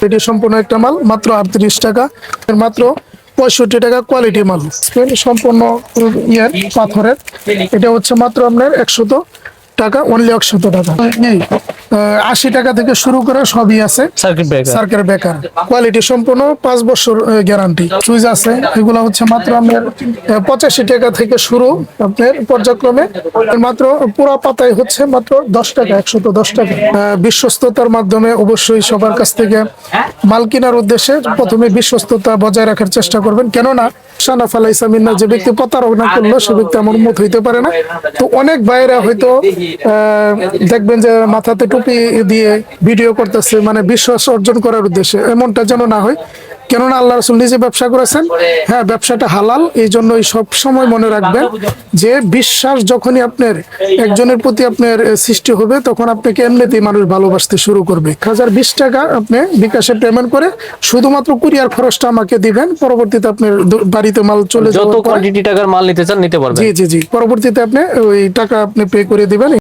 এটি সম্পূর্ণ একটা মাল মাত্র 38 টাকা, মাত্র 65 টাকা কোয়ালিটি মাল। সম্পূর্ণ ইয়ার পাথরের, এটা হচ্ছে মাত্র আপনার 100 টাকা, অনলি 100 টাকা। এই 80 টাকা থেকে শুরু করে সবই আছে। সার্কিট ব্রেকার কোয়ালিটি সম্পূর্ণ 5 বছর গ্যারান্টি। সুইচ আছে, এগুলো হচ্ছে মাত্র আপনার 85 টাকা থেকে শুরু, আপনার পর্যায়ক্রমে মাত্র পুরো পাতায় হচ্ছে মাত্র 10 টাকা, 110 টাকা। বিশ্বস্ততার মাধ্যমে অবশ্যই সবার কাছ থেকে মাল কেনার উদ্দেশ্যে প্রথমে বিশ্বস্ততা বজায় রাখার চেষ্টা করবেন, কেননা সানা ফালাইসা মিন্না, যে ব্যক্তি প্রতারণা করলো সে ব্যক্তি আমার উম্মত হইতে পারে না। তো অনেক ভাইরা হয়তো দেখবেন যে মাথাতে টুপি দিয়ে ভিডিও করতেছে, মানে বিশ্বাস অর্জন করার উদ্দেশ্যে। এমনটা যেন না হয়, কেননা আল্লাহ রাসূল নিজে ব্যবসা করেছেন। হ্যাঁ, ব্যবসাটা হালাল, এই জন্যই সব সময় মনে রাখবেন যে বিশ্বাস যখনই আপনার একজনের প্রতি আপনার সৃষ্টি হবে, তখন আপনাকে এমনিতেই মানুষ ভালোবাসতে শুরু করবে। 1020 টাকা আপনি বিকাশে পেমেন্ট করে শুধুমাত্র কুরিয়ার খরচটা আমাকে দিবেন, পরবর্তীতে আপনার বাড়িতে মাল চলে যাবে। যত কোয়ান্টিটি টাকার মাল নিতে চান নিতে পারবেন। জি জি জি, পরবর্তীতে আপনি ওই টাকা আপনি পে করে দিবেন।